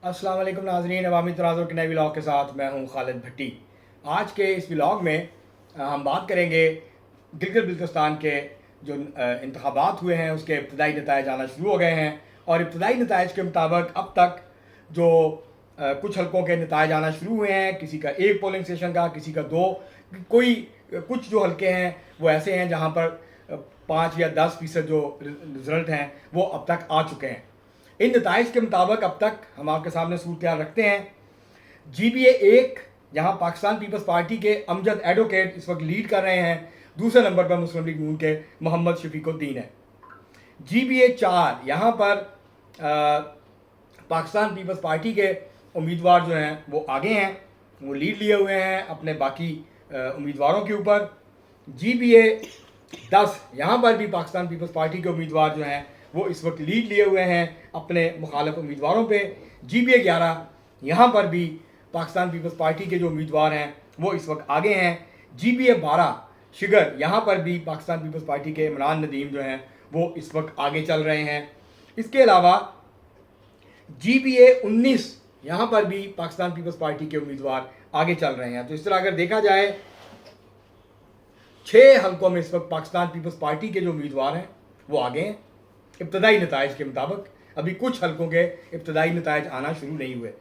अस्सलाम वालेकुम नाज़रीन, अवामी तराज़ुर के नए व्लॉग के साथ मैं हूं खालिद भट्टी। आज के इस व्लॉग में हम बात करेंगे गिलगित बल्तिस्तान के जो इंतखाबात हुए हैं उसके इब्तदाई नताइज आना शुरू हो गए हैं और इब्तदाई नताइज के मुताबिक अब तक जो कुछ हलकों के नताइज आना शुरू हुए हैं, किसी का एक पोलिंग स्टेशन का, किसी का दो, कोई कुछ जो हलके हैं वो ऐसे हैं जहाँ पर 5 या 10% जो रिजल्ट हैं वो अब तक आ चुके हैं। इन नताइज के मुताबिक अब तक हम आपके सामने सूरत रखते हैं। GBA 1 यहाँ पाकिस्तान पीपल्स पार्टी के अमजद एडवोकेट इस वक्त लीड कर रहे हैं। दूसरे नंबर पर मुस्लिम लीग नून के मोहम्मद शफीकुद्दीन है। GBA 4 यहाँ पर पाकिस्तान पीपल्स पार्टी के उम्मीदवार जो हैं वो आगे हैं, वो लीड लिए हुए हैं अपने बाकी उम्मीदवारों के ऊपर। GBA 10 यहाँ पर भी पाकिस्तान पीपल्स पार्टी के उम्मीदवार जो हैं वो इस वक्त लीड लिए हुए हैं अपने मुखालिफ उम्मीदवारों पे। GBA 11 यहाँ पर भी पाकिस्तान पीपल्स पार्टी के जो उम्मीदवार हैं वो इस वक्त आगे हैं। GBA 12 शिगर यहाँ पर भी पाकिस्तान पीपल्स पार्टी के इमरान नदीम जो हैं वो इस वक्त आगे चल रहे हैं। इसके अलावा GBA 19 यहाँ पर भी पाकिस्तान पीपल्स पार्टी के उम्मीदवार आगे चल रहे हैं। तो इस तरह अगर देखा जाए 6 हलकों में इस वक्त पाकिस्तान पीपल्स पार्टी के जो उम्मीदवार हैं वो आगे हैं इब्तदाई नताइज के मुताबिक। अभी कुछ हलकों के इब्तदाई नताइज आना शुरू नहीं हुए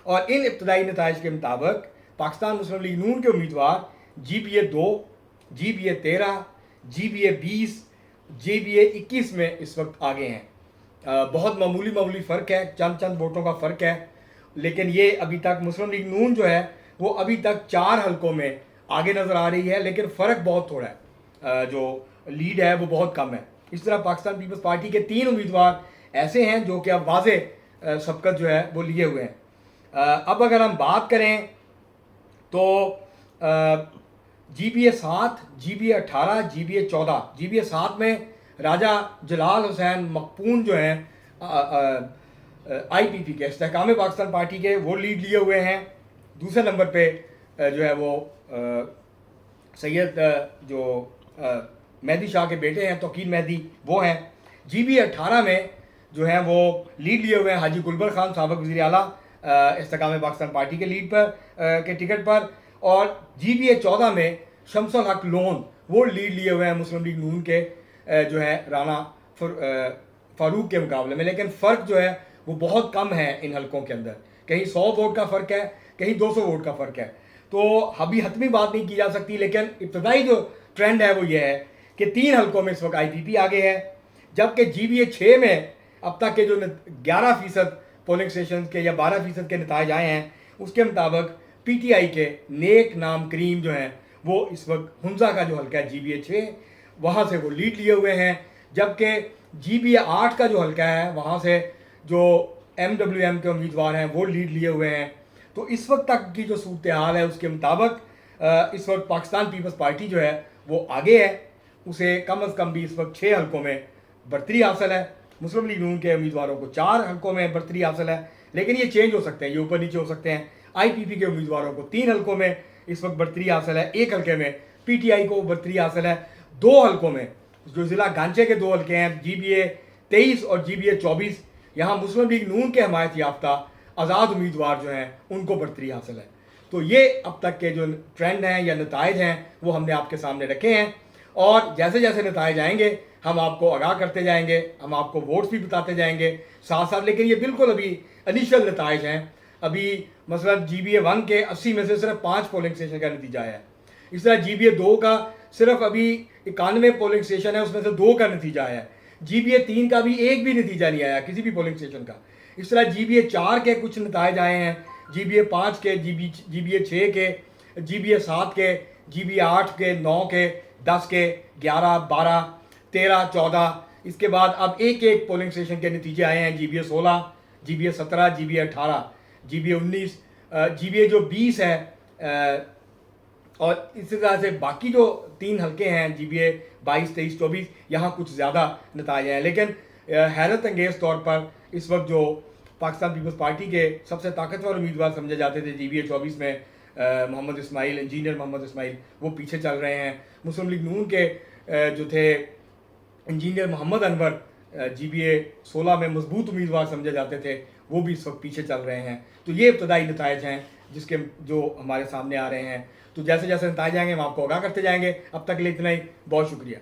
और इन इब्तदाई नताइज के मुताबिक पाकिस्तान मुस्लिम लीग नून के उम्मीदवार GBA 2, GBA 13, GBA 20, GBA 21 में इस वक्त आगे हैं। बहुत मामूली फ़र्क है, चंद वोटों का फ़र्क है, लेकिन ये अभी तक मुस्लिम लीग नून जो है वो अभी तक 4 हलकों में आगे नज़र आ रही है, लेकिन फ़र्क बहुत थोड़ा है, जो लीड है वो बहुत कम है। इस तरह पाकिस्तान पीपल्स पार्टी के 3 उम्मीदवार ऐसे हैं जो कि अब वाज़े सबकत जो है वो लिए हुए हैं। अब अगर हम बात करें तो GBA 7, GBA 18, GBA 14, GBA 7 में राजा जलाल हुसैन मकपून जो हैं IPP के इस्तेहकाम पाकिस्तान पार्टी के वो लीड लिए हुए हैं। दूसरे नंबर पे जो है वो सैयद जो मेहदी शाह के बेटे हैं तौकीर मेहदी वो हैं। GBA 18 में जो हैं वो लीड लिए हुए हैं हाजी गुलबर खान साबिक वज़ीर आला इस्तेहकाम पाकिस्तान पार्टी के लीड पर के टिकट पर। और GBA 14 में शमसुल हक लोन वो लीड लिए हुए हैं मुस्लिम लीग नून के जो है राना फारूक के मुकाबले में, लेकिन फ़र्क जो है वो बहुत कम है इन हलकों के अंदर। कहीं 100 वोट का फ़र्क है, कहीं 200 वोट का फ़र्क है। तो अभी हतमी बात नहीं की जा सकती, लेकिन इब्तदाई जो ट्रेंड है वो ये है कि 3 हलकों में इस वक्त IPP आगे है, जबकि GBA 6 में अब तक के जो 11% पोलिंग स्टेशन के या 12% के नताइज आए हैं उसके मुताबिक PTI के नेक नाम करीम जो हैं वो इस वक्त हुंजा का जो हल्का है GBA 6 वहाँ से वो लीड लिए हुए हैं, जबकि GBA 8 का जो हल्का है वहाँ से जो MWM के उम्मीदवार हैं वो लीड लिए हुए हैं। तो इस वक्त तक की जो सूरत हाल है उसके मुताबिक इस वक्त पाकिस्तान पीपल्स पार्टी जो है वो आगे है, उसे कम अज़ कम भी इस वक्त 6 हलकों में बरतरी हासिल है। मुस्लिम लीग नून के उम्मीदवारों को 4 हलकों में बरतरी हासिल है, लेकिन ये चेंज हो सकते हैं, ये ऊपर नीचे हो सकते हैं। IPP के उम्मीदवारों को 3 हलकों में इस वक्त बरतरी हासिल है, 1 हल्के में PTI को बरतरी हासिल है, 2 हलकों में जो ज़िला गांचे के 2 हल्के हैं GBA 23 और GBA 24 यहाँ मुस्लिम लीग नून के हमायत याफ्ता आज़ाद उम्मीदवार जो हैं उनको बरतरी हासिल है। तो ये अब तक के जो ट्रेंड हैं या नताइज हैं वो हमने आपके सामने रखे हैं और जैसे जैसे नताइज आएंगे हम आपको आगाह करते जाएंगे, हम आपको वोट्स भी बताते जाएंगे साथ साथ। लेकिन ये बिल्कुल अभी इनिशियल नताइज हैं। अभी मसलन GBA 1 के 80 में से सिर्फ 5 पोलिंग स्टेशन का नतीजा है। इस तरह GBA 2 का सिर्फ अभी 91 पोलिंग स्टेशन है, उसमें से 2 का नतीजा आया है। GBA 3 का भी एक भी नतीजा नहीं आया किसी भी पोलिंग स्टेशन का। इस तरह GBA 4 के कुछ नताइज आए हैं, GBA 5 के, GBA 6 के, GBA 7 के, GBA 8 के, 9 के, 10 के, 11, 12, 13, 14। इसके बाद अब एक पोलिंग स्टेशन के नतीजे आए हैं GBA 16, GBA 17, GBA 18, GBA 19, GBA जो 20 है और इसी तरह से बाकी जो 3 हल्के हैं GBA 22, 23, 24 यहाँ कुछ ज़्यादा नताइज हैं। लेकिन हैरत अंगेज़ तौर पर इस वक्त जो पाकिस्तान पीपल्स पार्टी के सबसे ताकतवर उम्मीदवार समझे जाते थे GBA 24 में मोहम्मद इस्माइल, इंजीनियर मोहम्मद इस्माइल, वो पीछे चल रहे हैं। मुस्लिम लीग नून के जो थे इंजीनियर मोहम्मद अनवर GBA 16 में मजबूत उम्मीदवार समझे जाते थे, वो भी इस वक्त पीछे चल रहे हैं। तो ये इब्तदाई नताइज हैं जिसके जो हमारे सामने आ रहे हैं। तो जैसे जैसे नताइज आएंगे हम आपको आगाह करते जाएंगे। अब तक के लिए इतना ही, बहुत शुक्रिया।